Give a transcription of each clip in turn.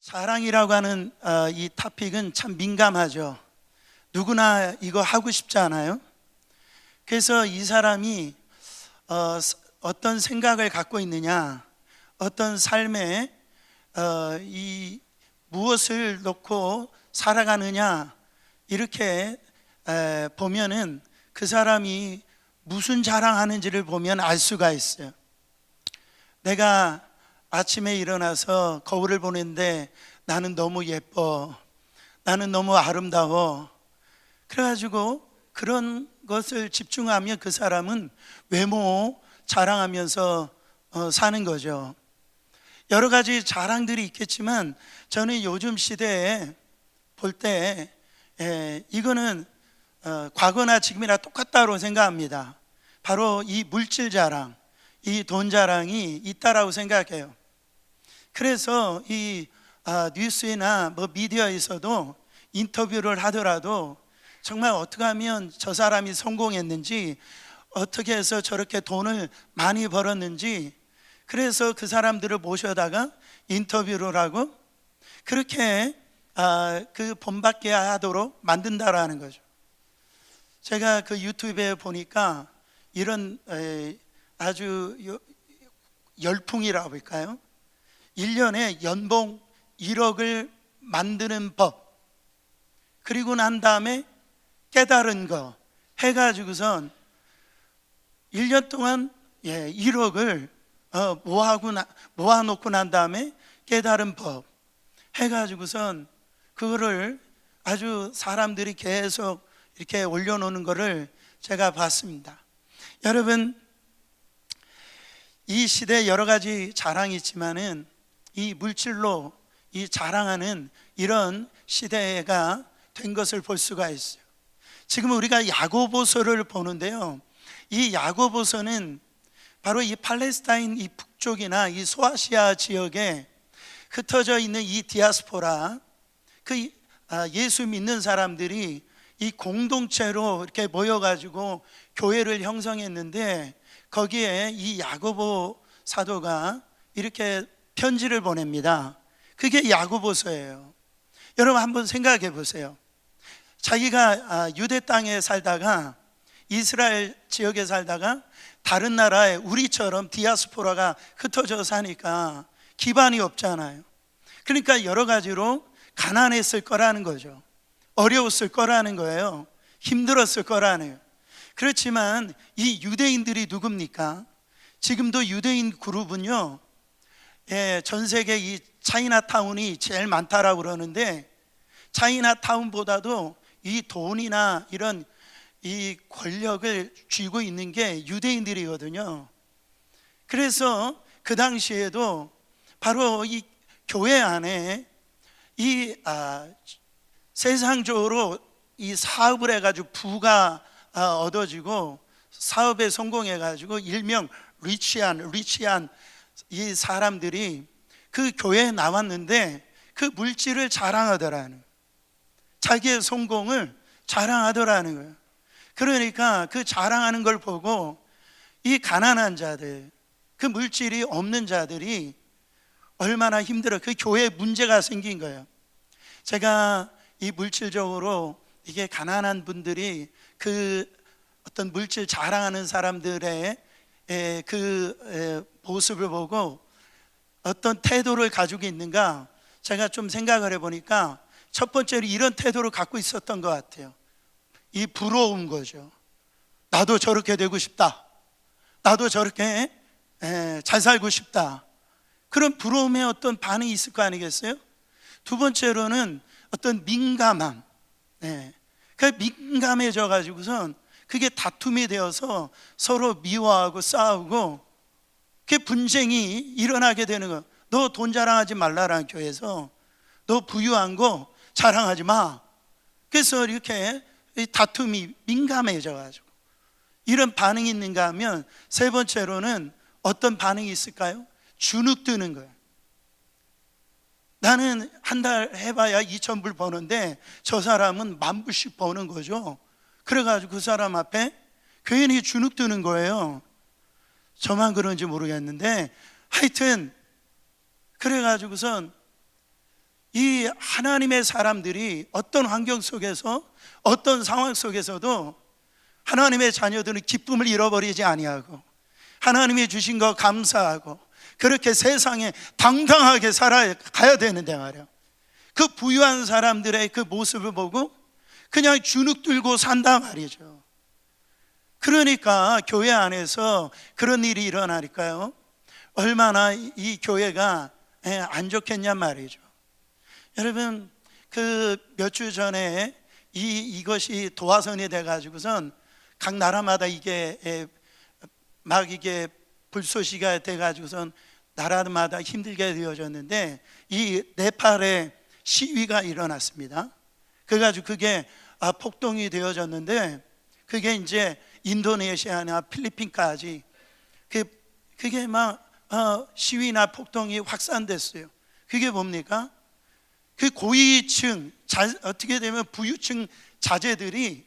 사랑이라고 하는 이 토픽은 참 민감하죠. 누구나 이거 하고 싶지 않아요? 그래서 이 사람이 어떤 생각을 갖고 있느냐, 어떤 삶에 이 무엇을 놓고 살아가느냐, 이렇게 보면은 그 사람이 무슨 자랑하는지를 보면 알 수가 있어요. 내가 아침에 일어나서 거울을 보는데 나는 너무 예뻐, 나는 너무 아름다워. 그래가지고 그런 것을 집중하며 그 사람은 외모 자랑하면서 사는 거죠. 여러 가지 자랑들이 있겠지만 저는 요즘 시대에 볼 때 이거는 과거나 지금이나 똑같다고 생각합니다. 바로 이 물질 자랑, 이 돈 자랑이 있다라고 생각해요. 그래서 이 뉴스나 미디어에서도 인터뷰를 하더라도 정말 어떻게 하면 저 사람이 성공했는지, 어떻게 해서 저렇게 돈을 많이 벌었는지, 그래서 그 사람들을 모셔다가 인터뷰를 하고 그렇게 그 본받게 하도록 만든다라는 거죠. 제가 그 유튜브에 보니까 이런 아주 열풍이라고 할까요? 1년에 연봉 1억을 만드는 법, 그리고 난 다음에 깨달은 거 해가지고선 1년 동안 1억을 모아놓고 난 다음에 깨달은 법 해가지고선 그거를 아주 사람들이 계속 이렇게 올려놓는 거를 제가 봤습니다. 여러분, 이 시대에 여러 가지 자랑이 있지만은 이 물질로 이 자랑하는 이런 시대가 된 것을 볼 수가 있어요. 지금 우리가 야고보서를 보는데요, 이 야고보서는 바로 이 팔레스타인 이 북쪽이나 이 소아시아 지역에 흩어져 있는 이 디아스포라, 그 예수 믿는 사람들이 이 공동체로 이렇게 모여가지고 교회를 형성했는데, 거기에 이 야고보 사도가 이렇게 편지를 보냅니다. 그게 야고보서예요. 여러분 한번 생각해 보세요. 자기가 유대 땅에 살다가, 이스라엘 지역에 살다가 다른 나라에 우리처럼 디아스포라가 흩어져 사니까 기반이 없잖아요. 그러니까 여러 가지로 가난했을 거라는 거죠. 어려웠을 거라는 거예요. 힘들었을 거라는 거예요. 그렇지만 이 유대인들이 누굽니까? 지금도 유대인 그룹은요, 전 세계 이 차이나타운이 제일 많다라고 그러는데, 차이나타운보다도 이 돈이나 이런 이 권력을 쥐고 있는 게 유대인들이거든요. 그래서 그 당시에도 바로 이 교회 안에 이 세상적으로 이 사업을 해가지고 부가 얻어지고 사업에 성공해가지고 일명 리치한 이 사람들이 그 교회에 나왔는데 그 물질을 자랑하더라는, 자기의 성공을 자랑하더라는 거예요. 그러니까 그 자랑하는 걸 보고 이 가난한 자들, 그 물질이 없는 자들이 얼마나 힘들어, 그 교회에 문제가 생긴 거예요. 제가 이 물질적으로 이게 가난한 분들이 그 어떤 물질 자랑하는 사람들의 그 모습을 보고 어떤 태도를 가지고 있는가, 제가 좀 생각을 해보니까 첫 번째로 이런 태도를 갖고 있었던 것 같아요. 이 부러운 거죠. 나도 저렇게 되고 싶다, 나도 저렇게 잘 살고 싶다. 그런 부러움의 어떤 반응이 있을 거 아니겠어요? 두 번째로는 어떤 민감함, 그 민감해져 가지고선 그게 다툼이 되어서 서로 미워하고 싸우고 그 분쟁이 일어나게 되는 거. 너 돈 자랑하지 말라라는 교회에서 너 부유한 거 자랑하지 마. 그래서 이렇게 다툼이 민감해져 가지고 이런 반응이 있는가 하면, 세 번째로는 어떤 반응이 있을까요? 주눅 드는 거예요. 나는 한 달 해봐야 2,000불 버는데 저 사람은 10,000불씩 버는 거죠. 그래가지고 그 사람 앞에 괜히 주눅 드는 거예요. 저만 그런지 모르겠는데 하여튼 그래가지고선 이 하나님의 사람들이 어떤 환경 속에서 어떤 상황 속에서도 하나님의 자녀들은 기쁨을 잃어버리지 아니하고 하나님이 주신 거 감사하고 그렇게 세상에 당당하게 살아가야 되는데 말이야. 그 부유한 사람들의 그 모습을 보고 그냥 주눅 들고 산다 말이죠. 그러니까 교회 안에서 그런 일이 일어나니까요, 얼마나 이 교회가 안 좋겠냔 말이죠. 여러분, 그 몇 주 전에 이것이 도화선이 돼 가지고선 각 나라마다 이게 불쏘시가 돼 가지고선 나라마다 힘들게 되어졌는데, 이 네팔에 시위가 일어났습니다. 그래가지고 그게 폭동이 되어졌는데, 그게 이제 인도네시아나 필리핀까지 그게 막 시위나 폭동이 확산됐어요. 그게 뭡니까? 그 고위층, 어떻게 되면 부유층 자제들이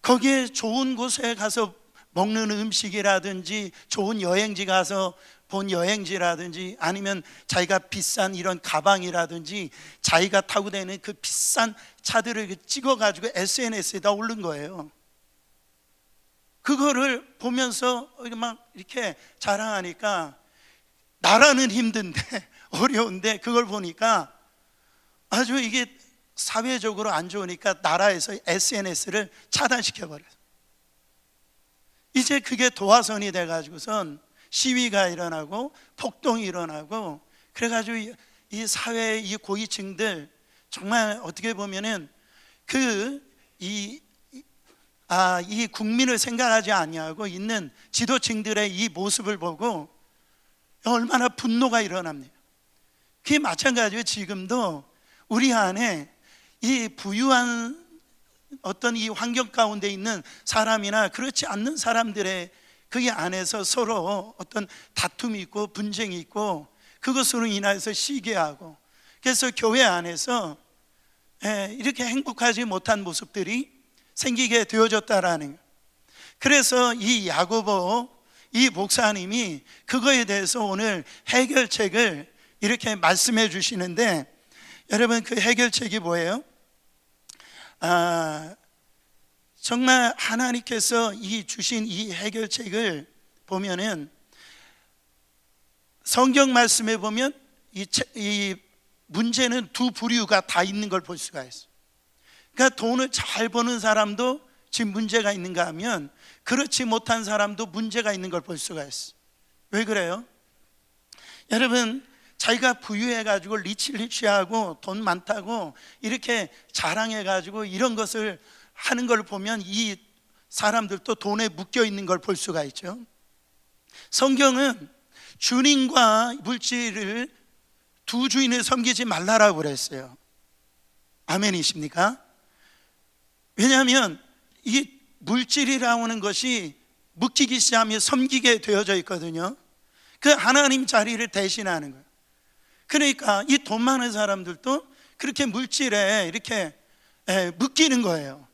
거기에 좋은 곳에 가서 먹는 음식이라든지 좋은 여행지 가서 본 여행지라든지 아니면 자기가 비싼 이런 가방이라든지 자기가 타고 다니는 그 비싼 차들을 찍어가지고 SNS에다 올린 거예요. 그거를 보면서 막 이렇게 자랑하니까 나라는 힘든데 어려운데 그걸 보니까 아주 이게 사회적으로 안 좋으니까 나라에서 SNS를 차단시켜버려요. 이제 그게 도화선이 돼가지고선 시위가 일어나고 폭동이 일어나고, 그래가지고 이 사회의 이 고위층들 정말 어떻게 보면은 이 국민을 생각하지 아니하고 있는 지도층들의 이 모습을 보고 얼마나 분노가 일어납니까? 그게 마찬가지로 지금도 우리 안에 이 부유한 어떤 이 환경 가운데 있는 사람이나 그렇지 않는 사람들의 그 안에서 서로 어떤 다툼이 있고 분쟁이 있고, 그것으로 인해서 시기하고, 그래서 교회 안에서 이렇게 행복하지 못한 모습들이 생기게 되어졌다라는 거예요. 그래서 이 야고보 이 목사님이 그거에 대해서 오늘 해결책을 이렇게 말씀해 주시는데, 여러분 그 해결책이 뭐예요? 정말 하나님께서 주신 이 해결책을 보면은 성경 말씀에 보면 이 문제는 두 부류가 다 있는 걸 볼 수가 있어요. 그러니까 돈을 잘 버는 사람도 지금 문제가 있는가 하면 그렇지 못한 사람도 문제가 있는 걸 볼 수가 있어요. 왜 그래요? 여러분, 자기가 부유해가지고 리치하고 돈 많다고 이렇게 자랑해가지고 이런 것을 하는 걸 보면 이 사람들도 돈에 묶여 있는 걸 볼 수가 있죠. 성경은 주님과 물질을 두 주인을 섬기지 말라라고 그랬어요. 아멘이십니까? 왜냐하면 이 물질이라고 하는 것이 묶이기 시작하면 섬기게 되어져 있거든요. 그 하나님 자리를 대신하는 거예요. 그러니까 이 돈 많은 사람들도 그렇게 물질에 이렇게 묶이는 거예요.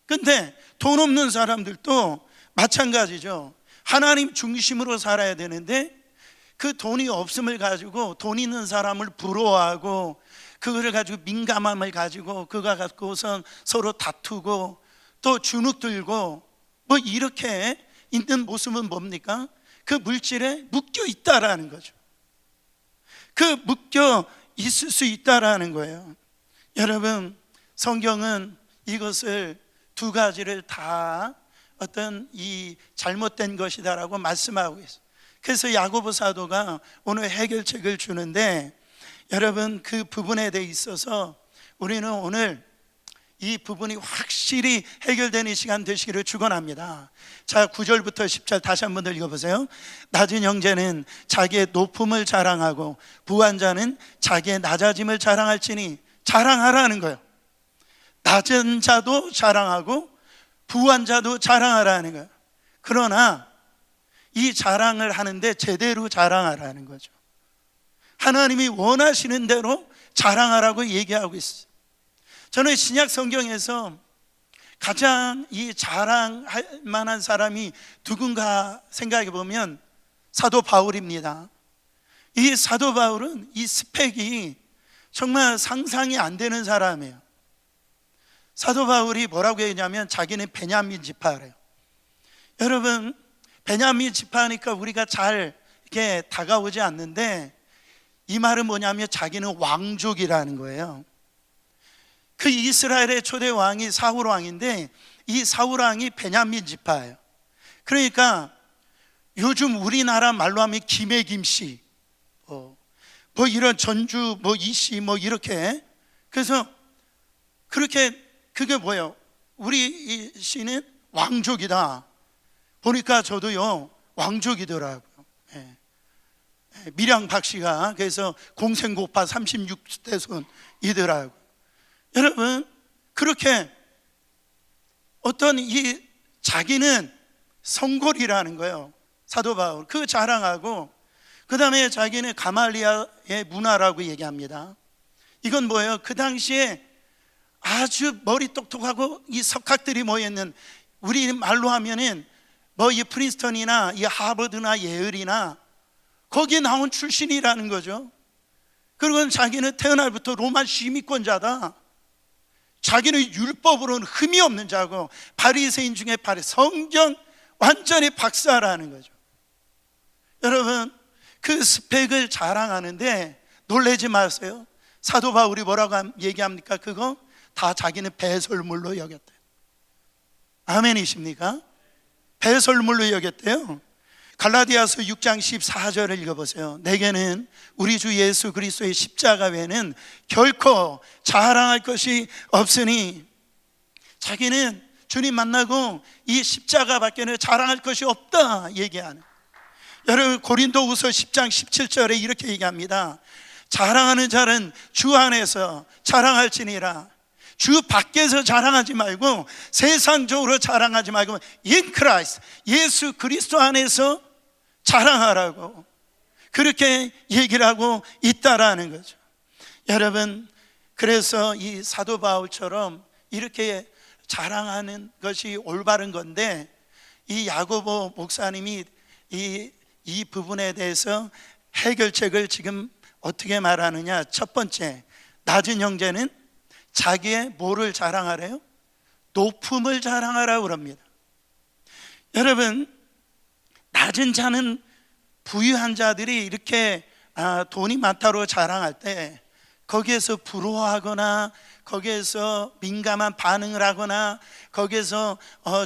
근데 돈 없는 사람들도 마찬가지죠. 하나님 중심으로 살아야 되는데 그 돈이 없음을 가지고 돈 있는 사람을 부러워하고 그거를 가지고 민감함을 가지고 그거 갖고선 서로 다투고 또 주눅 들고 뭐 이렇게 있는 모습은 뭡니까? 그 물질에 묶여 있다라는 거죠. 그 묶여 있을 수 있다라는 거예요. 여러분, 성경은 이것을 두 가지를 다 어떤 이 잘못된 것이다라고 말씀하고 있어요. 그래서 야고보 사도가 오늘 해결책을 주는데, 여러분 그 부분에 대해 있어서 우리는 오늘 이 부분이 확실히 해결되는 시간 되시기를 축원합니다. 자, 9절부터 10절 다시 한번 읽어보세요. 낮은 형제는 자기의 높음을 자랑하고 부한 자는 자기의 낮아짐을 자랑할지니, 자랑하라는 거예요. 낮은 자도 자랑하고 부한 자도 자랑하라는 거예요. 그러나 이 자랑을 하는데 제대로 자랑하라는 거죠. 하나님이 원하시는 대로 자랑하라고 얘기하고 있어요. 저는 신약 성경에서 가장 이 자랑할 만한 사람이 누군가 생각해 보면 사도 바울입니다. 이 사도 바울은 이 스펙이 정말 상상이 안 되는 사람이에요. 사도 바울이 뭐라고 했냐면 자기는 베냐민 지파래요. 여러분, 베냐민 지파니까 우리가 잘 이렇게 다가오지 않는데, 이 말은 뭐냐면 자기는 왕족이라는 거예요. 그 이스라엘의 초대 왕이 사울 왕인데, 이 사울 왕이 베냐민 지파예요. 그러니까 요즘 우리나라 말로 하면 김해김씨, 뭐 이런 전주 뭐 이씨 뭐 이렇게, 그래서 그렇게, 그게 뭐예요? 우리 이 씨는 왕족이다. 보니까 저도요 왕족이더라고요. 밀양 박 씨가 그래서 공생고파 36대손이더라고요. 여러분, 그렇게 어떤 이 자기는 성골이라는 거예요. 사도 바울 그 자랑하고, 그 다음에 자기는 가말리아의 문화라고 얘기합니다. 이건 뭐예요? 그 당시에 아주 머리 똑똑하고 이 석학들이 모여있는, 우리 말로 하면은 뭐 이 프린스턴이나 이 하버드나 예을이나 거기에 나온 출신이라는 거죠. 그리고 자기는 태어날부터 로마 시민권자다. 자기는 율법으로는 흠이 없는 자고 바리새인 중에 성경 완전히 박사라는 거죠. 여러분, 그 스펙을 자랑하는데 놀라지 마세요. 사도 바울이 뭐라고 얘기합니까? 그거 다 자기는 배설물로 여겼대요. 아멘이십니까? 배설물로 여겼대요. 갈라디아서 6장 14절을 읽어보세요. 내게는 우리 주 예수 그리스도의 십자가 외에는 결코 자랑할 것이 없으니, 자기는 주님 만나고 이 십자가밖에는 자랑할 것이 없다 얘기하는. 여러분, 고린도후서 10장 17절에 이렇게 얘기합니다. 자랑하는 자는 주 안에서 자랑할지니라. 주 밖에서 자랑하지 말고, 세상적으로 자랑하지 말고 in Christ, 예수 그리스도 안에서 자랑하라고 그렇게 얘기를 하고 있다라는 거죠. 여러분, 그래서 이 사도 바울처럼 이렇게 자랑하는 것이 올바른 건데, 이 야고보 목사님이 이 부분에 대해서 해결책을 지금 어떻게 말하느냐. 첫 번째, 낮은 형제는 자기의 뭐를 자랑하래요? 높음을 자랑하라고 그럽니다. 여러분, 낮은 자는 부유한 자들이 이렇게 돈이 많다고 자랑할 때 거기에서 부러워하거나 거기에서 민감한 반응을 하거나 거기에서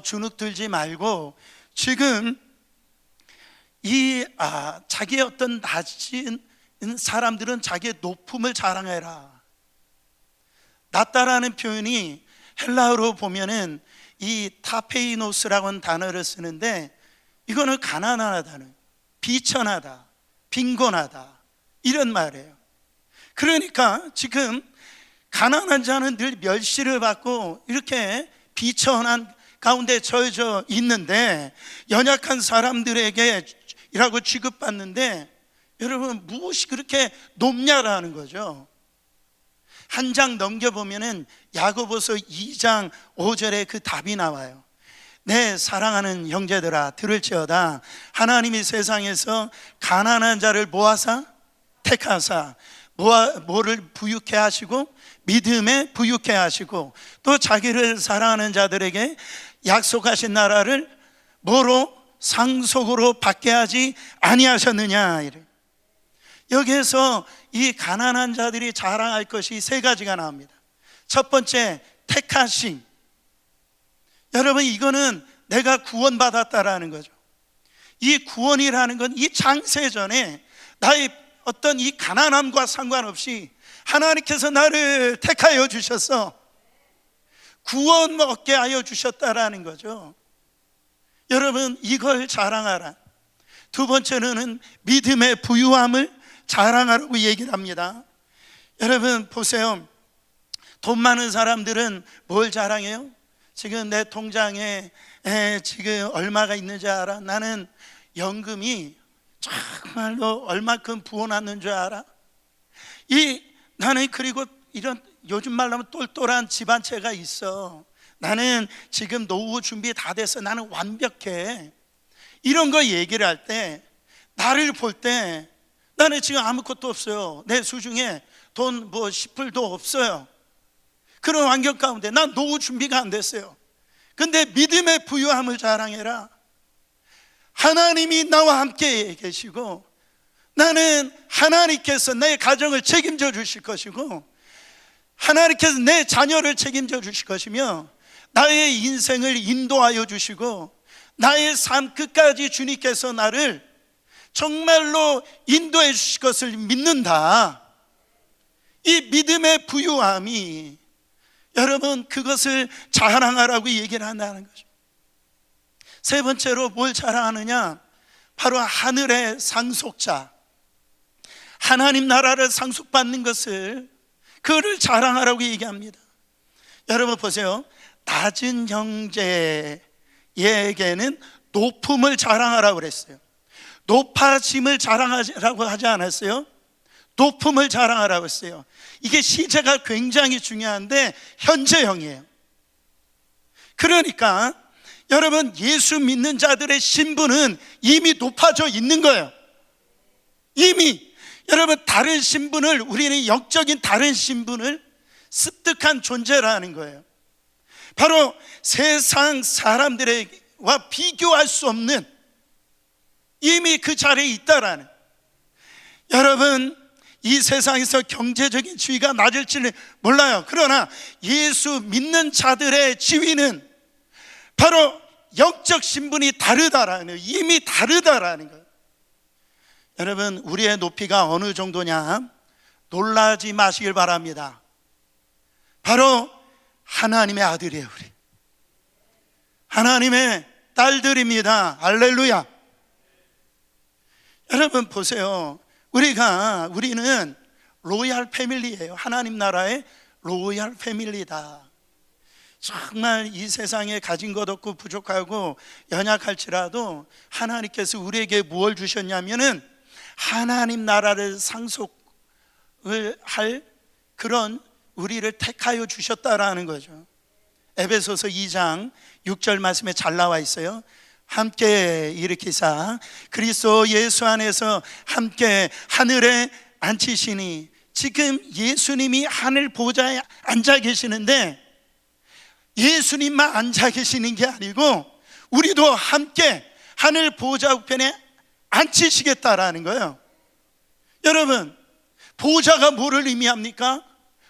주눅들지 말고, 지금 이 자기의 어떤 낮은 사람들은 자기의 높음을 자랑해라. 낮다라는 표현이 헬라어로 보면은 이 타페이노스라고 하는 단어를 쓰는데, 이거는 가난하다는, 비천하다, 빈곤하다 이런 말이에요. 그러니까 지금 가난한 자는 늘 멸시를 받고 이렇게 비천한 가운데 처해져 있는데, 연약한 사람들에게 이라고 취급받는데, 여러분 무엇이 그렇게 높냐라는 거죠. 한 장 넘겨보면은 야고보서 2장 5절에 그 답이 나와요. 내 사랑하는 형제들아 들을지어다. 하나님이 세상에서 가난한 자를 모아사 택하사 뭐를 부유케 하시고 믿음에 부유케 하시고, 또 자기를 사랑하는 자들에게 약속하신 나라를 뭐로? 상속으로 받게 하지 아니하셨느냐. 이래. 여기에서 이 가난한 자들이 자랑할 것이 세 가지가 나옵니다. 첫 번째, 택하심. 여러분, 이거는 내가 구원받았다라는 거죠. 이 구원이라는 건 이 창세전에 나의 어떤 이 가난함과 상관없이 하나님께서 나를 택하여 주셔서 구원 얻게 하여 주셨다라는 거죠. 여러분, 이걸 자랑하라. 두 번째로는 믿음의 부유함을 자랑하라고 얘기를 합니다. 여러분 보세요. 돈 많은 사람들은 뭘 자랑해요? 지금 내 통장에 지금 얼마가 있는지 알아? 나는 연금이 정말로 얼마큼 부어놨는 줄 알아? 나는 그리고 이런 요즘 말로 하면 똘똘한 집안채가 있어. 나는 지금 노후 준비 다 돼서 나는 완벽해. 이런 거 얘기를 할 때, 나를 볼 때 나는 지금 아무것도 없어요. 내 수중에 돈 10불도 없어요. 그런 환경 가운데 난 노후 준비가 안 됐어요. 근데 믿음의 부유함을 자랑해라. 하나님이 나와 함께 계시고, 나는 하나님께서 내 가정을 책임져 주실 것이고, 하나님께서 내 자녀를 책임져 주실 것이며, 나의 인생을 인도하여 주시고, 나의 삶 끝까지 주님께서 나를 정말로 인도해 주실 것을 믿는다. 이 믿음의 부유함이, 여러분, 그것을 자랑하라고 얘기를 한다는 거죠. 세 번째로 뭘 자랑하느냐? 바로 하늘의 상속자, 하나님 나라를 상속받는 것을, 그를 자랑하라고 얘기합니다. 여러분 보세요. 낮은 형제에게는 높음을 자랑하라고 그랬어요. 높아짐을 자랑하라고 하지 않았어요? 높음을 자랑하라고 했어요. 이게 시제가 굉장히 중요한데 현재형이에요. 그러니까 여러분, 예수 믿는 자들의 신분은 이미 높아져 있는 거예요. 이미. 여러분, 다른 신분을, 우리는 영적인 다른 신분을 습득한 존재라는 거예요. 바로 세상 사람들과 비교할 수 없는, 이미 그 자리에 있다라는. 여러분, 이 세상에서 경제적인 지위가 낮을지는 몰라요. 그러나 예수 믿는 자들의 지위는 바로 영적 신분이 다르다라는 거예요. 이미 다르다라는 거예요. 여러분, 우리의 높이가 어느 정도냐? 놀라지 마시길 바랍니다. 바로 하나님의 아들이에요. 우리 하나님의 딸들입니다. 할렐루야. 여러분 보세요. 우리는 로얄 패밀리예요. 하나님 나라의 로얄 패밀리다. 정말 이 세상에 가진 것 없고 부족하고 연약할지라도 하나님께서 우리에게 무엇을 주셨냐면은 하나님 나라를 상속을 할 그런 우리를 택하여 주셨다라는 거죠. 에베소서 2장 6절 말씀에 잘 나와 있어요. 함께 일으키사 그리스도 예수 안에서 함께 하늘에 앉히시니. 지금 예수님이 하늘 보좌에 앉아 계시는데, 예수님만 앉아 계시는 게 아니고 우리도 함께 하늘 보좌 우편에 앉히시겠다라는 거예요. 여러분, 보좌가 뭐를 의미합니까?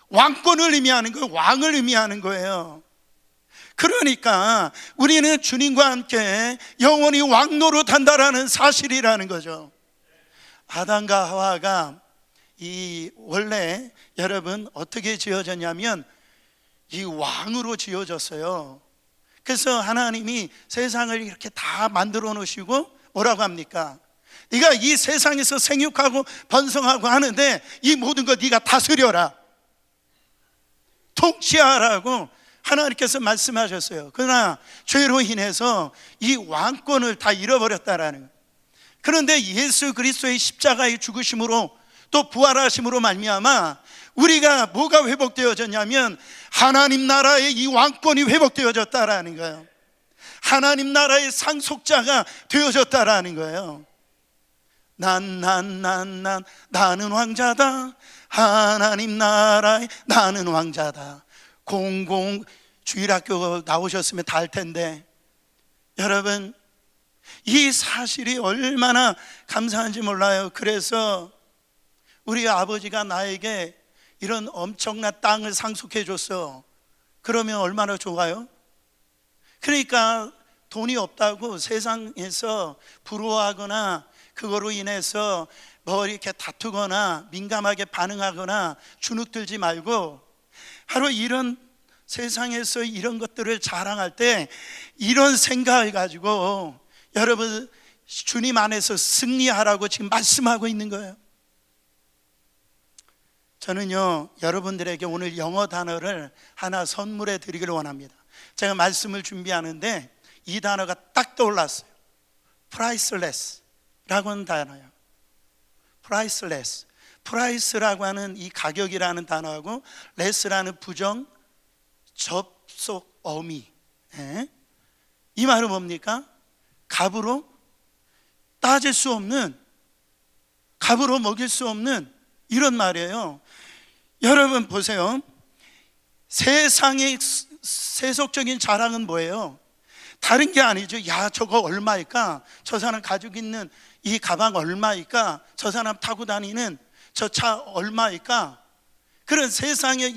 왕권을 의미하는 거예요. 왕을 의미하는 거예요. 그러니까 우리는 주님과 함께 영원히 왕노릇한다라는 사실이라는 거죠. 아담과 하와가 원래 여러분 어떻게 지어졌냐면 이 왕으로 지어졌어요. 그래서 하나님이 세상을 이렇게 다 만들어 놓으시고 뭐라고 합니까? 네가 이 세상에서 생육하고 번성하고 하는데 이 모든 거 네가 다스려라, 통치하라고 하나님께서 말씀하셨어요. 그러나 죄로 인해서 이 왕권을 다 잃어버렸다라는 거예요. 그런데 예수 그리스도의 십자가의 죽으심으로 또 부활하심으로 말미암아 우리가 뭐가 회복되어졌냐면 하나님 나라의 이 왕권이 회복되어졌다라는 거예요. 하나님 나라의 상속자가 되어졌다라는 거예요. 나는 왕자다. 하나님 나라의 나는 왕자다. 주일학교 나오셨으면 다 알 텐데, 여러분 이 사실이 얼마나 감사한지 몰라요. 그래서 우리 아버지가 나에게 이런 엄청난 땅을 상속해 줬어. 그러면 얼마나 좋아요? 그러니까 돈이 없다고 세상에서 부러워하거나 그거로 인해서 뭐 이렇게 다투거나 민감하게 반응하거나 주눅들지 말고, 바로 이런 세상에서 이런 것들을 자랑할 때 이런 생각을 가지고 여러분 주님 안에서 승리하라고 지금 말씀하고 있는 거예요. 저는요, 여러분들에게 오늘 영어 단어를 하나 선물해 드리기를 원합니다. 제가 말씀을 준비하는데 이 단어가 딱 떠올랐어요. priceless 라고 하는 단어예요. priceless. price라고 하는 이 가격이라는 단어하고 less라는 부정 접속 어미. 이 말은 뭡니까? 값으로 따질 수 없는 값으로 먹일 수 없는 이런 말이에요. 여러분 보세요. 세상의 세속적인 자랑은 뭐예요? 다른 게 아니죠. 야, 저거 얼마일까? 저 사람 가지고 있는 이 가방 얼마일까? 저 사람 타고 다니는 저 차 얼마일까? 그런 세상의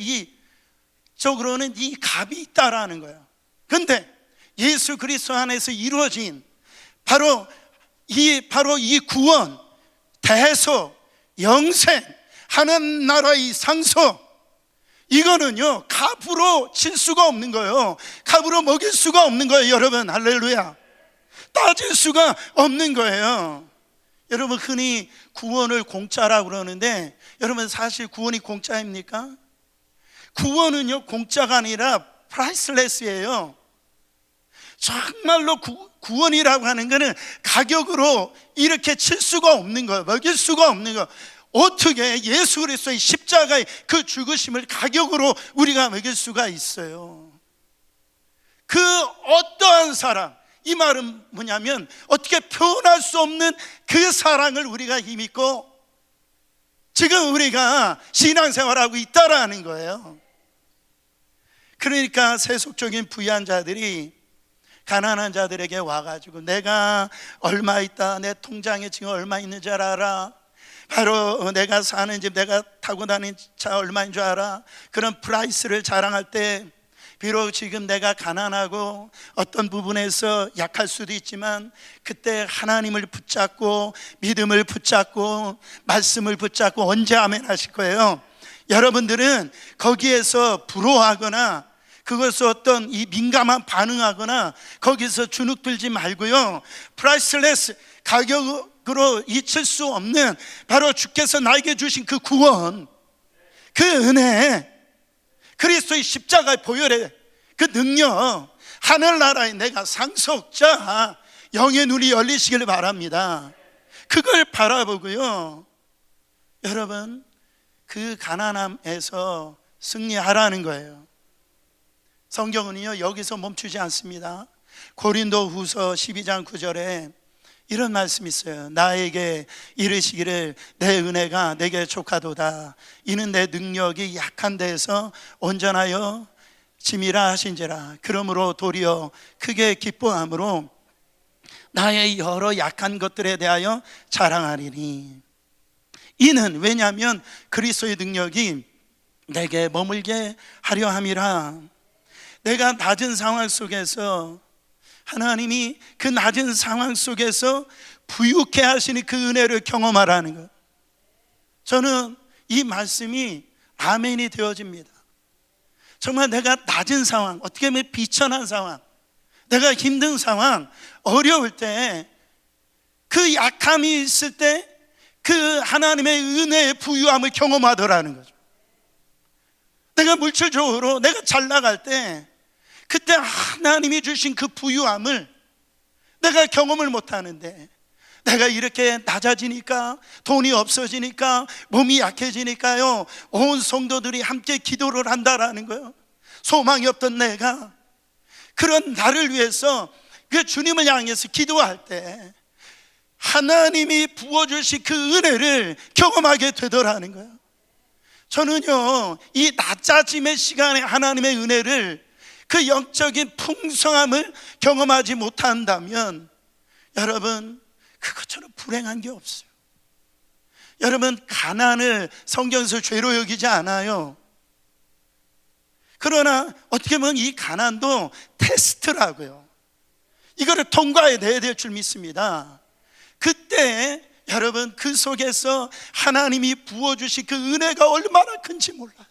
이쪽으로는 이 값이 있다라는 거예요. 그런데 예수 그리스도 안에서 이루어진 바로 이 구원, 대속, 영생, 하나님 나라의 상속, 이거는요 값으로 칠 수가 없는 거예요. 값으로 먹일 수가 없는 거예요. 여러분, 할렐루야. 따질 수가 없는 거예요. 여러분, 흔히 구원을 공짜라고 그러는데, 여러분 사실 구원이 공짜입니까? 구원은요 공짜가 아니라 프라이슬레스예요. 정말로 구원이라고 하는 거는 가격으로 이렇게 칠 수가 없는 거예요. 먹일 수가 없는 거예요. 어떻게 예수 그리스도의 십자가의 그 죽으심을 가격으로 우리가 먹일 수가 있어요? 그 어떠한 사랑, 이 말은 뭐냐면 어떻게 표현할 수 없는 그 사랑을 우리가 힘입고 지금 우리가 신앙생활하고 있다라는 거예요. 그러니까 세속적인 부유한 자들이 가난한 자들에게 와가지고 내가 얼마 있다, 내 통장에 지금 얼마 있는 줄 알아? 바로 내가 사는 집, 내가 타고 다니는 차 얼마인 줄 알아? 그런 프라이스를 자랑할 때 비록 지금 내가 가난하고 어떤 부분에서 약할 수도 있지만 그때 하나님을 붙잡고 믿음을 붙잡고 말씀을 붙잡고 언제 아멘 하실 거예요? 여러분들은 거기에서 부러워하거나 그것을 어떤 이 민감한 반응하거나 거기서 주눅들지 말고요, 프라이슬레스, 가격으로 잊힐 수 없는 바로 주께서 나에게 주신 그 구원, 그 은혜, 그리스도의 십자가의 보혈의 그 능력, 하늘나라에 내가 상속자, 영의 눈이 열리시길 바랍니다. 그걸 바라보고요, 여러분 그 가난함에서 승리하라는 거예요. 성경은요 여기서 멈추지 않습니다. 고린도 후서 12장 9절에 이런 말씀이 있어요. 나에게 이르시기를 내 은혜가 내게 족하도다. 이는 내 능력이 약한 데에서 온전하여 짐이라 하신지라. 그러므로 도리어 크게 기뻐함으로 나의 여러 약한 것들에 대하여 자랑하리니. 이는 왜냐하면 그리스도의 능력이 내게 머물게 하려 함이라. 내가 낮은 상황 속에서 하나님이 그 낮은 상황 속에서 부유케 하시는 그 은혜를 경험하라는 것, 저는 이 말씀이 아멘이 되어집니다. 정말 내가 낮은 상황, 어떻게 보면 비천한 상황, 내가 힘든 상황, 어려울 때, 그 약함이 있을 때 그 하나님의 은혜의 부유함을 경험하더라는 거죠. 내가 물질적으로 내가 잘 나갈 때 그때 하나님이 주신 그 부유함을 내가 경험을 못하는데, 내가 이렇게 낮아지니까, 돈이 없어지니까, 몸이 약해지니까요, 온 성도들이 함께 기도를 한다라는 거예요. 소망이 없던 내가 그런 나를 위해서 그 주님을 향해서 기도할 때 하나님이 부어주신 그 은혜를 경험하게 되더라는 거예요. 저는요 이 낮아짐의 시간에 하나님의 은혜를, 그 영적인 풍성함을 경험하지 못한다면 여러분 그것처럼 불행한 게 없어요. 여러분, 가난을 성경에서 죄로 여기지 않아요. 그러나 어떻게 보면 이 가난도 테스트라고요. 이거를 통과해내야 될 줄 믿습니다. 그때 여러분 그 속에서 하나님이 부어주신 그 은혜가 얼마나 큰지 몰라요.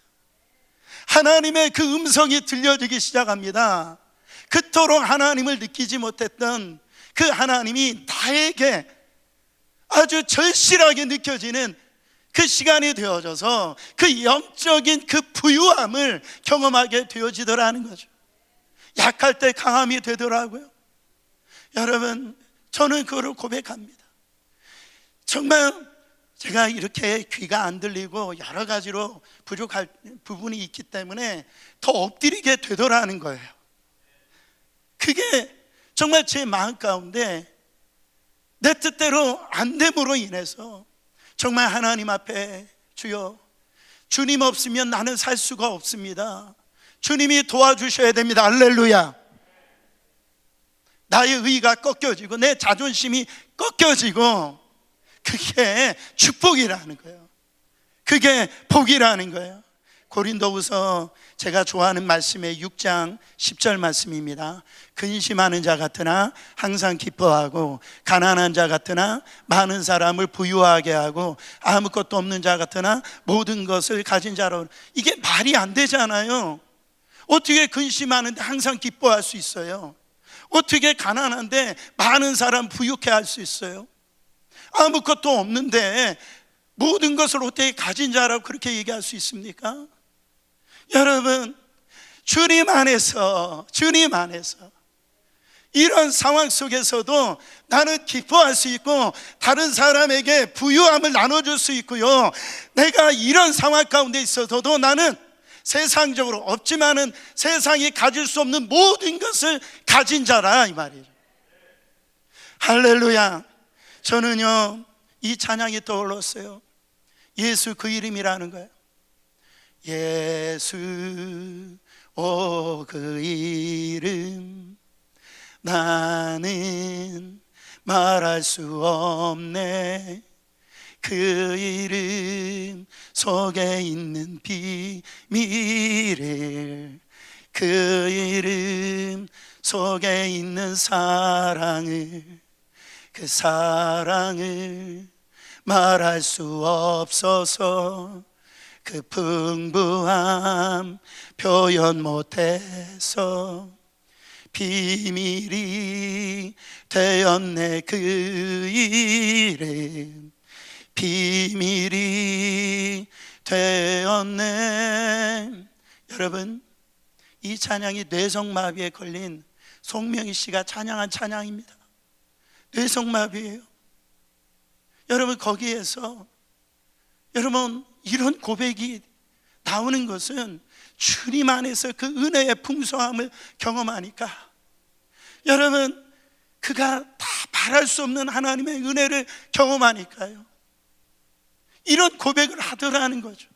하나님의 그 음성이 들려지기 시작합니다. 그토록 하나님을 느끼지 못했던 그 하나님이 나에게 아주 절실하게 느껴지는 그 시간이 되어져서 그 영적인 그 부유함을 경험하게 되어지더라는 거죠. 약할 때 강함이 되더라고요. 여러분, 저는 그거를 고백합니다. 정말 제가 이렇게 귀가 안 들리고 여러 가지로 부족할 부분이 있기 때문에 더 엎드리게 되더라는 거예요. 그게 정말 제 마음 가운데 내 뜻대로 안 됨으로 인해서 정말 하나님 앞에 주여, 주님 없으면 나는 살 수가 없습니다. 주님이 도와주셔야 됩니다. 할렐루야. 나의 의가 꺾여지고 내 자존심이 꺾여지고, 그게 축복이라는 거예요. 그게 복이라는 거예요. 고린도후서 제가 좋아하는 말씀의 6장 10절 말씀입니다. 근심하는 자 같으나 항상 기뻐하고, 가난한 자 같으나 많은 사람을 부유하게 하고, 아무것도 없는 자 같으나 모든 것을 가진 자로. 이게 말이 안 되잖아요. 어떻게 근심하는데 항상 기뻐할 수 있어요? 어떻게 가난한데 많은 사람 부유케 할 수 있어요? 아무것도 없는데 모든 것을 어떻게 가진 자라고 그렇게 얘기할 수 있습니까? 여러분, 주님 안에서 이런 상황 속에서도 나는 기뻐할 수 있고, 다른 사람에게 부유함을 나눠줄 수 있고요, 내가 이런 상황 가운데 있어서도 나는 세상적으로 없지만은 세상이 가질 수 없는 모든 것을 가진 자라, 이 말이에요. 할렐루야. 저는요, 이 찬양이 떠올랐어요. 예수 그 이름이라는 거예요. 예수 오 그 이름, 나는 말할 수 없네. 그 이름 속에 있는 비밀을, 그 이름 속에 있는 사랑을, 그 사랑을 말할 수 없어서 그 풍부함 표현 못해서 비밀이 되었네. 그 이름 비밀이 되었네. 여러분, 이 찬양이 뇌성마비에 걸린 송명희 씨가 찬양한 찬양입니다. 뇌성마비예요. 여러분, 거기에서 여러분 이런 고백이 나오는 것은 주님 안에서 그 은혜의 풍성함을 경험하니까, 여러분 그가 다 말할 수 없는 하나님의 은혜를 경험하니까요, 이런 고백을 하더라는 거죠.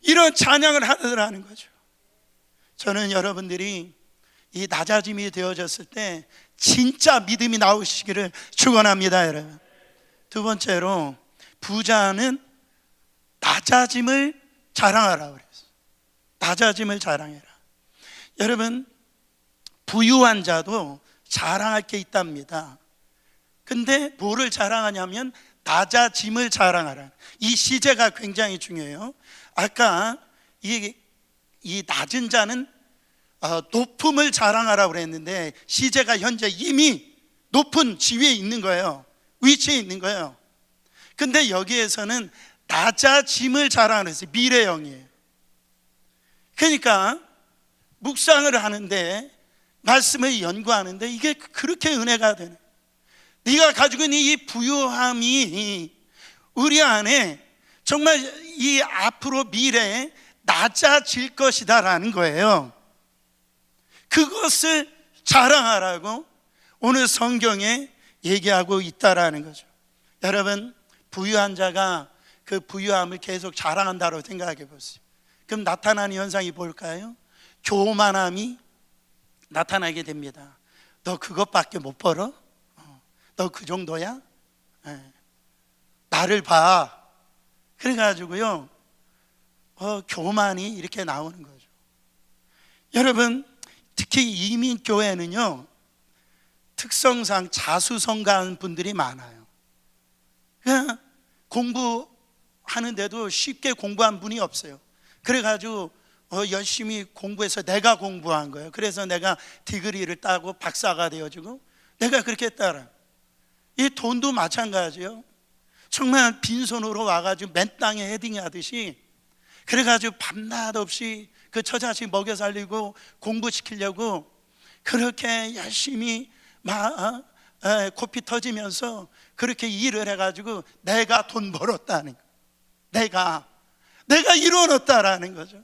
이런 찬양을 하더라는 거죠. 저는 여러분들이 이 낮아짐이 되어졌을 때 진짜 믿음이 나오시기를 축원합니다, 여러분. 두 번째로, 부자는 낮아짐을 자랑하라 그랬어요. 낮아짐을 자랑해라. 여러분, 부유한 자도 자랑할 게 있답니다. 근데 뭐를 자랑하냐면 낮아짐을 자랑하라. 이 시제가 굉장히 중요해요. 아까 이 낮은 자는 높음을 자랑하라고 그랬는데, 시제가 현재 이미 높은 지위에 있는 거예요. 위치에 있는 거예요. 근데 여기에서는 낮아짐을 자랑을 했어요. 미래형이에요. 그러니까 묵상을 하는데, 말씀을 연구하는데 이게 그렇게 은혜가 되네. 네가 가지고 있는 이 부유함이 우리 안에 정말 이 앞으로 미래에 낮아질 것이다라는 거예요. 그것을 자랑하라고 오늘 성경에 얘기하고 있다라는 거죠. 여러분, 부유한 자가 그 부유함을 계속 자랑한다고 생각해 보세요. 그럼 나타나는 현상이 뭘까요? 교만함이 나타나게 됩니다. 너 그것밖에 못 벌어? 너 그 정도야? 나를 봐. 그래가지고요, 교만이 이렇게 나오는 거죠. 여러분, 특히 이민교회는요, 특성상 자수성가한 분들이 많아요. 공부하는데도 쉽게 공부한 분이 없어요. 그래가지고 열심히 공부해서 내가 공부한 거예요. 그래서 내가 디그리를 따고 박사가 되어지고 내가 그렇게 했다라. 이 돈도 마찬가지예요. 정말 빈손으로 와가지고 맨 땅에 헤딩하듯이, 그래가지고 밤낮 없이 그 처자식 먹여 살리고 공부시키려고 그렇게 열심히 코피 터지면서 그렇게 일을 해가지고 내가 돈 벌었다는 거, 내가 이루어놨다라는 거죠.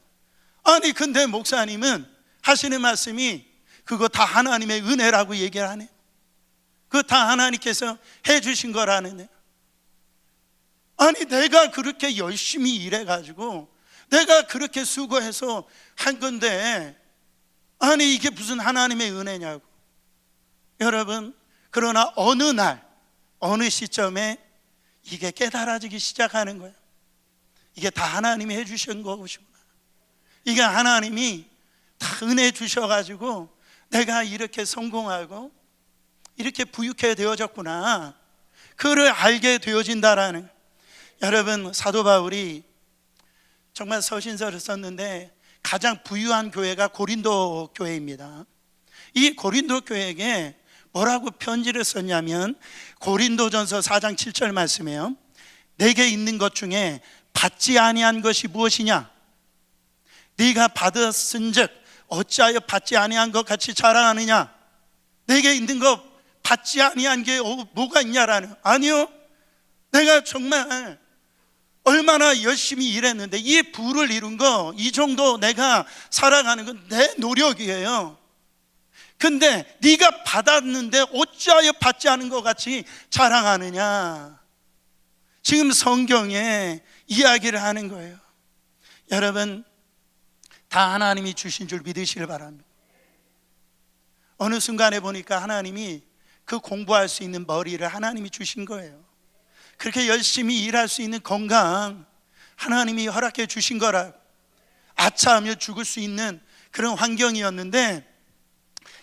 아니 근데 목사님은 하시는 말씀이 그거 다 하나님의 은혜라고 얘기를 하네. 그거 다 하나님께서 해주신 거라는. 아니 내가 그렇게 열심히 일해가지고 내가 그렇게 수고해서 한 건데 아니 이게 무슨 하나님의 은혜냐고. 여러분, 그러나 어느 날 어느 시점에 이게 깨달아지기 시작하는 거예요. 이게 다 하나님이 해주신 것이구나. 이게 하나님이 다 은혜 주셔가지고 내가 이렇게 성공하고 이렇게 부유하게 되어졌구나, 그를 알게 되어진다라는. 여러분, 사도 바울이 정말 서신서를 썼는데 가장 부유한 교회가 고린도 교회입니다. 이 고린도 교회에게 뭐라고 편지를 썼냐면 고린도전서 4장 7절 말씀이에요. 내게 있는 것 중에 받지 아니한 것이 무엇이냐? 네가 받았은즉 어찌하여 받지 아니한 것 같이 자랑하느냐? 내게 있는 것 받지 아니한 게 뭐가 있냐라는. 아니요, 내가 정말 얼마나 열심히 일했는데 이 부를 이룬 거, 이 정도 내가 살아가는 건 내 노력이에요. 근데 네가 받았는데 어찌하여 받지 않은 것 같이 자랑하느냐? 지금 성경에 이야기를 하는 거예요. 여러분, 다 하나님이 주신 줄 믿으시길 바랍니다. 어느 순간에 보니까 하나님이 그 공부할 수 있는 머리를 하나님이 주신 거예요. 그렇게 열심히 일할 수 있는 건강 하나님이 허락해 주신 거라. 아차하며 죽을 수 있는 그런 환경이었는데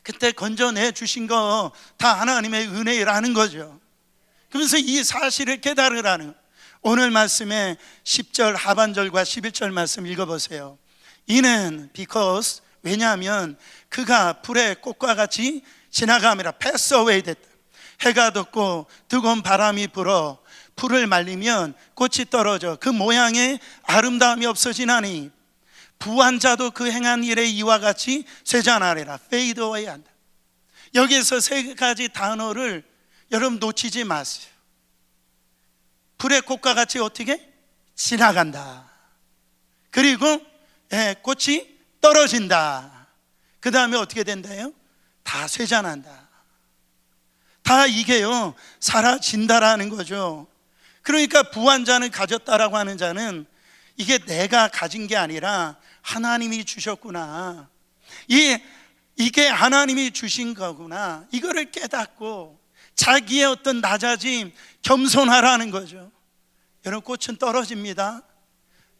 그때 건져내 주신 거 다 하나님의 은혜라는 거죠. 그래서 이 사실을 깨달으라는. 오늘 말씀에 10절 하반절과 11절 말씀 읽어보세요. 이는 because, 왜냐하면 그가 불의 꽃과 같이 지나가미라. pass away 됐다. 해가 돋고 뜨거운 바람이 불어 풀을 말리면 꽃이 떨어져 그 모양의 아름다움이 없어지나니 부한 자도 그 행한 일의 이와 같이 쇠잔하리라. fade away 한다. 여기에서 세 가지 단어를 여러분 놓치지 마세요. 불의 꽃과 같이 어떻게? 지나간다. 그리고 꽃이 떨어진다. 그 다음에 어떻게 된다요? 다 쇠잔한다. 다 이게요 사라진다라는 거죠. 그러니까 부한 자는 가졌다라고 하는 자는 이게 내가 가진 게 아니라 하나님이 주셨구나, 이게 하나님이 주신 거구나, 이거를 깨닫고 자기의 어떤 낮아짐, 겸손하라는 거죠. 여러분, 꽃은 떨어집니다.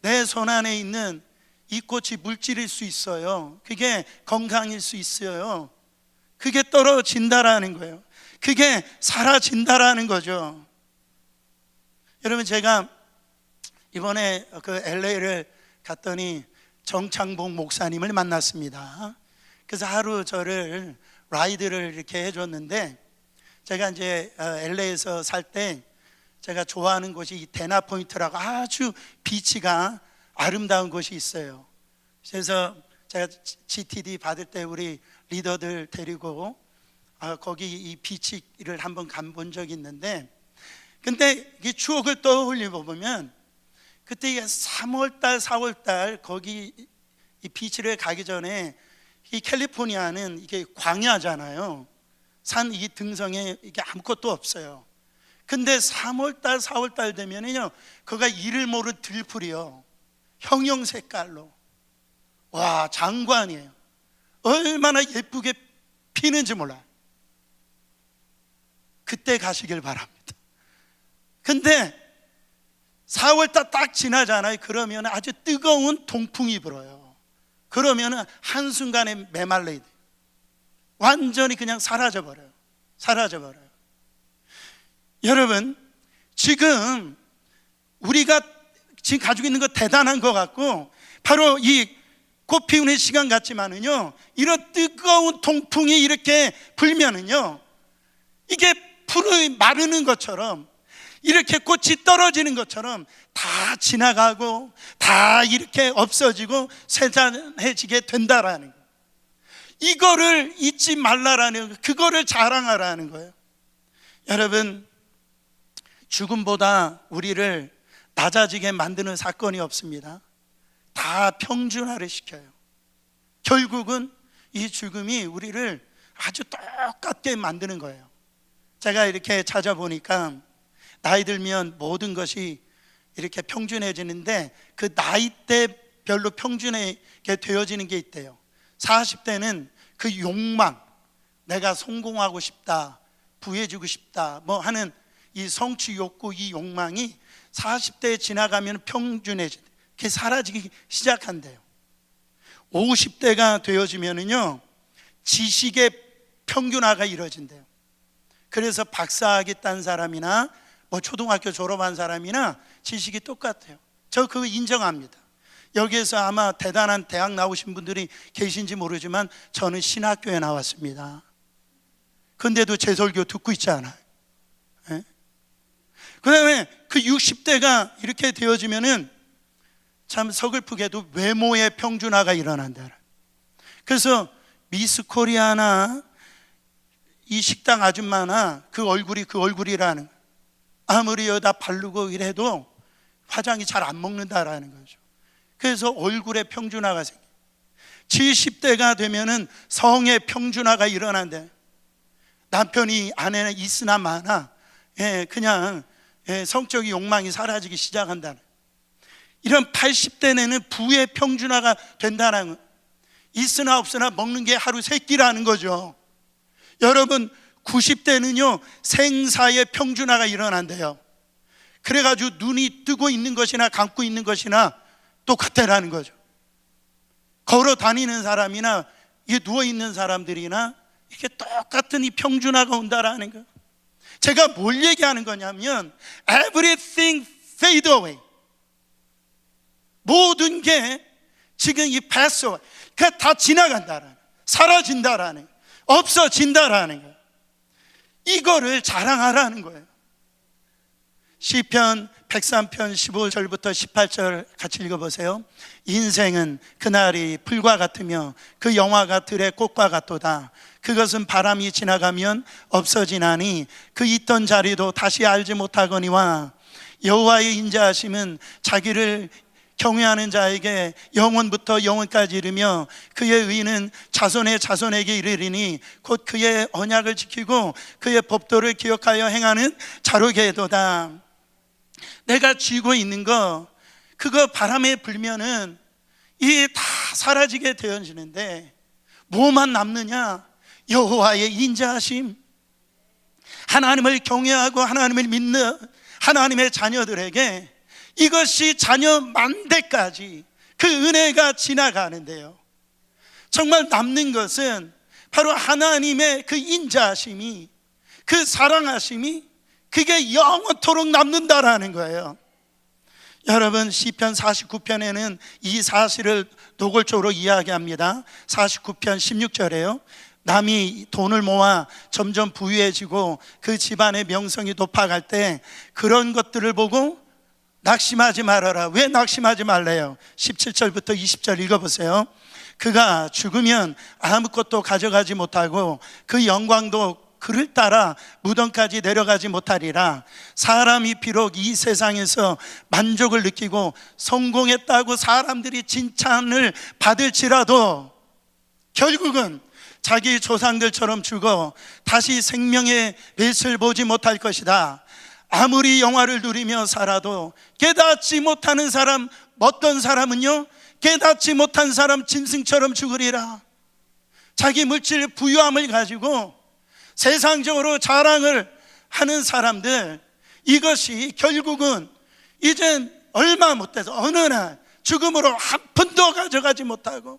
내 손 안에 있는 이 꽃이 물질일 수 있어요. 그게 건강일 수 있어요. 그게 떨어진다라는 거예요. 그게 사라진다라는 거죠. 여러분, 제가 이번에 그 LA를 갔더니 정창봉 목사님을 만났습니다. 그래서 하루 저를 라이드를 이렇게 해줬는데, 제가 이제 LA에서 살 때 제가 좋아하는 곳이 이 데나 포인트라고 아주 비치가 아름다운 곳이 있어요. 그래서 제가 GTD 받을 때 우리 리더들 데리고 거기 이 비치를 한번 가본 적이 있는데, 근데 이 추억을 떠올려 보면 그때 3월달 4월달 거기 이 비치를 가기 전에 이 캘리포니아는 이게 광야잖아요. 산 이 등성에 이게 아무것도 없어요. 근데 3월달 4월달 되면은요 거기가 이를 모를 들풀이요, 형형 색깔로, 와 장관이에요. 얼마나 예쁘게 피는지 몰라요. 그때 가시길 바랍니다. 근데 4월달 딱 지나잖아요. 그러면 아주 뜨거운 동풍이 불어요. 그러면 한순간에 메말라야 돼요. 완전히 그냥 사라져버려요. 사라져버려요. 여러분, 지금 우리가 지금 가지고 있는 거 대단한 것 같고 바로 이 꽃 피우는 시간 같지만은요, 이런 뜨거운 동풍이 이렇게 불면은요, 이게 풀이 마르는 것처럼, 이렇게 꽃이 떨어지는 것처럼 다 지나가고 다 이렇게 없어지고 세잔해지게 된다라는 거예요. 이거를 잊지 말라라는 거예요. 그거를 자랑하라는 거예요. 여러분, 죽음보다 우리를 낮아지게 만드는 사건이 없습니다. 다 평준화를 시켜요. 결국은 이 죽음이 우리를 아주 똑같게 만드는 거예요. 제가 이렇게 찾아보니까 나이 들면 모든 것이 이렇게 평준해지는데 그 나이대별로 평준하게 되어지는 게 있대요. 40대는 그 욕망, 내가 성공하고 싶다, 부해지고 싶다 뭐 하는 이 성취 욕구, 이 욕망이 40대에 지나가면 평준해져, 그게 사라지기 시작한대요. 50대가 되어지면은요 지식의 평균화가 이루어진대요. 그래서 박사학위 딴 사람이나 뭐 초등학교 졸업한 사람이나 지식이 똑같아요. 저 그거 인정합니다. 여기에서 아마 대단한 대학 나오신 분들이 계신지 모르지만 저는 신학교에 나왔습니다. 근데도 제 설교 듣고 있지 않아요. 네? 그 다음에 그 60대가 이렇게 되어지면은 참 서글프게도 외모의 평준화가 일어난다. 그래서 미스 코리아나 이 식당 아줌마나 그 얼굴이 그 얼굴이라는, 아무리 여기다 바르고 이래도 화장이 잘 안 먹는다라는 거죠. 그래서 얼굴의 평준화가 생겨요. 70대가 되면은 성의 평준화가 일어난대. 남편이 아내는 있으나 마나 그냥 성적인 욕망이 사라지기 시작한다는. 이런 80대는 부의 평준화가 된다는 거예요. 있으나 없으나 먹는 게 하루 3끼라는 거죠. 여러분 90대는요 생사의 평준화가 일어난대요. 그래가지고 눈이 뜨고 있는 것이나 감고 있는 것이나 똑같다라는 거죠. 걸어 다니는 사람이나 이게 누워있는 사람들이나 이게 똑같은 이 평준화가 온다라는 거예요. 제가 뭘 얘기하는 거냐면 everything fade away, 모든 게 지금 이 pass away, 그게 다 지나간다라는 거예요. 사라진다라는 거예요. 없어진다라는 거예요. 이거를 자랑하라는 거예요. 시편 103편 15절부터 18절 같이 읽어보세요. 인생은 그날이 풀과 같으며 그 영화가 들의 꽃과 같도다. 그것은 바람이 지나가면 없어지나니 그 있던 자리도 다시 알지 못하거니와 여호와의 인자하심은 자기를 경외하는 자에게 영원부터 영원까지 이르며 그의 의는 자손의 자손에게 이르리니 곧 그의 언약을 지키고 그의 법도를 기억하여 행하는 자로게도다. 내가 쥐고 있는 거 그거 바람에 불면은 이게 다 사라지게 되어지는데 뭐만 남느냐? 여호와의 인자하심, 하나님을 경외하고 하나님을 믿는 하나님의 자녀들에게 이것이 자녀 만대까지 그 은혜가 지나가는데요, 정말 남는 것은 바로 하나님의 그 인자하심이, 그 사랑하심이 그게 영원토록 남는다라는 거예요. 여러분 시편 49편에는 이 사실을 노골적으로 이야기합니다. 49편 16절에요 남이 돈을 모아 점점 부유해지고 그 집안의 명성이 높아갈 때 그런 것들을 보고 낙심하지 말아라. 왜 낙심하지 말래요? 17절부터 20절 읽어보세요. 그가 죽으면 아무것도 가져가지 못하고 그 영광도 그를 따라 무덤까지 내려가지 못하리라. 사람이 비록 이 세상에서 만족을 느끼고 성공했다고 사람들이 칭찬을 받을지라도 결국은 자기 조상들처럼 죽어 다시 생명의 빛을 보지 못할 것이다. 아무리 영화를 누리며 살아도 깨닫지 못하는 사람, 어떤 사람은요 깨닫지 못한 사람 짐승처럼 죽으리라. 자기 물질 부유함을 가지고 세상적으로 자랑을 하는 사람들, 이것이 결국은 이젠 얼마 못돼서 어느 날 죽음으로 한 푼도 가져가지 못하고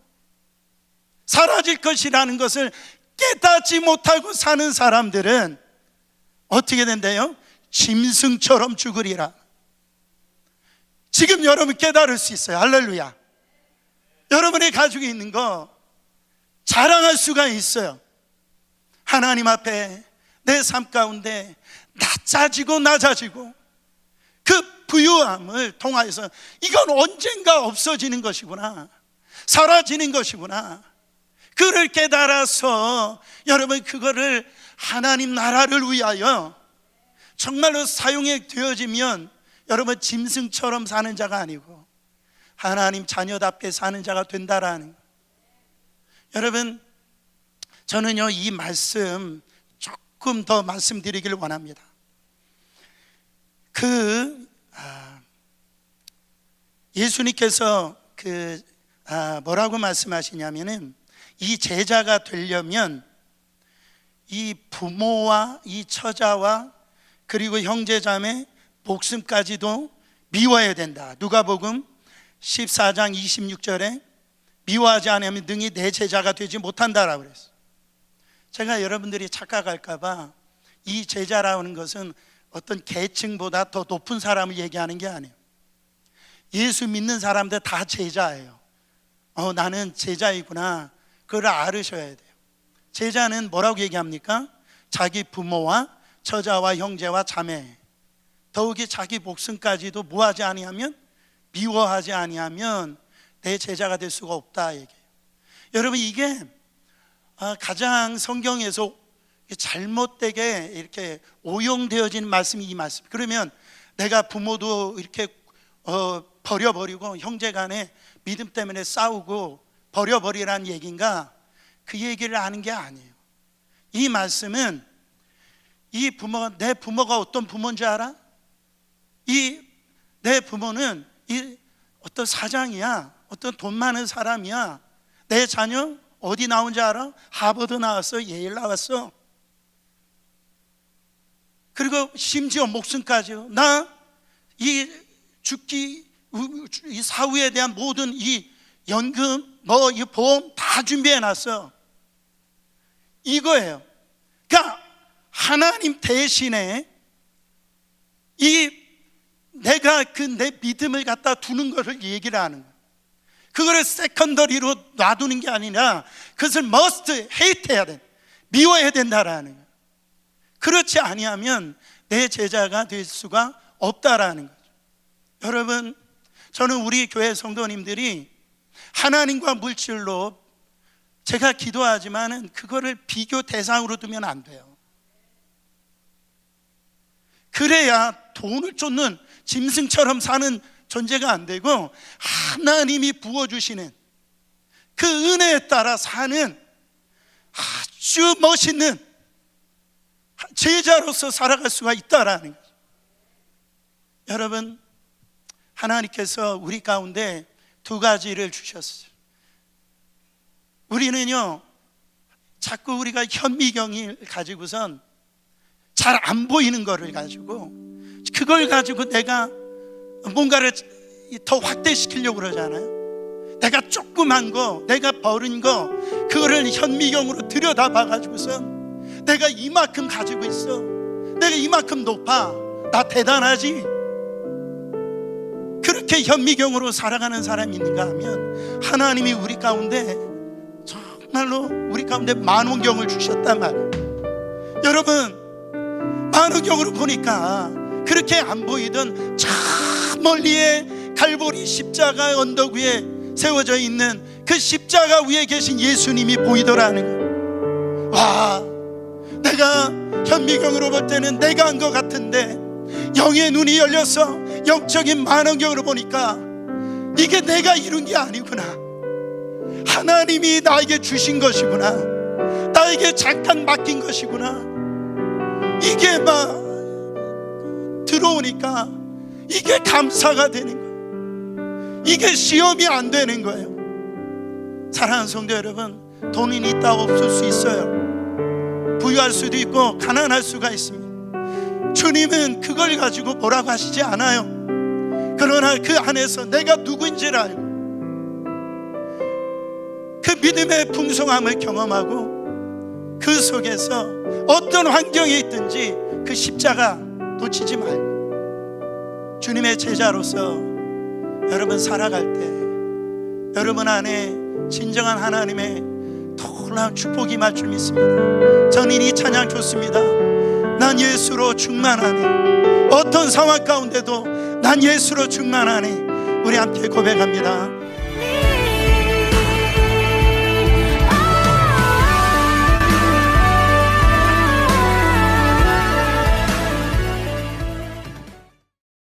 사라질 것이라는 것을 깨닫지 못하고 사는 사람들은 어떻게 된대요? 짐승처럼 죽으리라. 지금 여러분 깨달을 수 있어요. 할렐루야. 여러분이 가지고 있는 거 자랑할 수가 있어요. 하나님 앞에 내 삶 가운데 낮아지고 그 부유함을 통하여서 이건 언젠가 없어지는 것이구나, 사라지는 것이구나, 그를 깨달아서 여러분 그거를 하나님 나라를 위하여 정말로 사용해 되어지면 여러분 짐승처럼 사는 자가 아니고 하나님 자녀답게 사는 자가 된다라는. 여러분 저는요 이 말씀 조금 더 말씀드리기를 원합니다. 예수님께서 뭐라고 말씀하시냐면은 이 제자가 되려면 이 부모와 이 처자와 그리고 형제자매 목숨까지도 미워야 된다. 누가복음 14장 26절에 미워하지 않으면 능히 내 제자가 되지 못한다라고 그랬어요. 제가 여러분들이 착각할까 봐 이 제자라는 것은 어떤 계층보다 더 높은 사람을 얘기하는 게 아니에요. 예수 믿는 사람들 다 제자예요. 나는 제자이구나. 그걸 알으셔야 돼요. 제자는 뭐라고 얘기합니까? 자기 부모와 처자와 형제와 자매, 더욱이 자기 목숨까지도 뭐하지 아니하면, 미워하지 아니하면 내 제자가 될 수가 없다 얘기해요. 여러분, 이게 가장 성경에서 잘못되게 이렇게 오용되어진 말씀이 이 말씀. 그러면 내가 부모도 이렇게 버려버리고 형제간에 믿음 때문에 싸우고 버려버리라는 얘기인가? 그 얘기를 하는 게 아니에요. 이 말씀은 이 부모가, 내 부모가 어떤 부모인 줄 알아? 내 부모는 어떤 사장이야, 어떤 돈 많은 사람이야. 내 자녀 어디 나온 줄 알아? 하버드 나왔어, 예일 나왔어. 그리고 심지어 목숨까지요. 나 이 죽기, 이 사후에 대한 모든 이 연금, 이 보험 다 준비해놨어. 이거예요. 그러니까 하나님 대신에 내가 내 믿음을 갖다 두는 것을 얘기를 하는 거예요. 그거를 세컨더리로 놔두는 게 아니라 그것을 must hate 해야 돼. 미워해야 된다라는 거예요. 그렇지 아니하면 내 제자가 될 수가 없다라는 거죠. 여러분, 저는 우리 교회 성도님들이 하나님과 물질로, 제가 기도하지만은 그거를 비교 대상으로 두면 안 돼요. 그래야 돈을 쫓는 짐승처럼 사는 존재가 안 되고 하나님이 부어주시는 그 은혜에 따라 사는 아주 멋있는 제자로서 살아갈 수가 있다라는 거죠. 여러분, 하나님께서 우리 가운데 두 가지를 주셨어요. 우리는요, 자꾸 우리가 현미경을 가지고선 잘 안 보이는 거를 가지고, 그걸 가지고 내가 뭔가를 더 확대시키려고 그러잖아요. 내가 조그만 거, 내가 버린 거, 그거를 현미경으로 들여다봐 가지고선 내가 이만큼 가지고 있어, 내가 이만큼 높아, 나 대단하지. 그렇게 현미경으로 살아가는 사람이 있는가 하면 하나님이 우리 가운데 정말로 우리 가운데 만원경을 주셨단 말이에요. 여러분, 만원경으로 보니까 그렇게 안 보이던 저 멀리에 갈보리 십자가 언덕 위에 세워져 있는 그 십자가 위에 계신 예수님이 보이더라는 거예요. 와, 내가 현미경으로 볼 때는 내가 한 것 같은데 영의 눈이 열려서 영적인 만원경으로 보니까 이게 내가 이룬 게 아니구나, 하나님이 나에게 주신 것이구나, 나에게 잠깐 맡긴 것이구나. 이게 막 들어오니까 이게 감사가 되는 거예요. 이게 시험이 안 되는 거예요. 사랑하는 성도 여러분, 돈이 있다 없을 수 있어요. 부유할 수도 있고 가난할 수가 있습니다. 주님은 그걸 가지고 뭐라고 하시지 않아요. 그러나 그 안에서 내가 누구인지를 알고 그 믿음의 풍성함을 경험하고 그 속에서 어떤 환경에 있든지 그 십자가 놓치지 말고 주님의 제자로서 여러분 살아갈 때 여러분 안에 진정한 하나님의 놀라운 축복이 임할 줄 믿습니다. 저는 이 찬양 좋습니다. 난 예수로 충만하네. 어떤 상황 가운데도 난 예수로 충만하네. 우리 함께 고백합니다.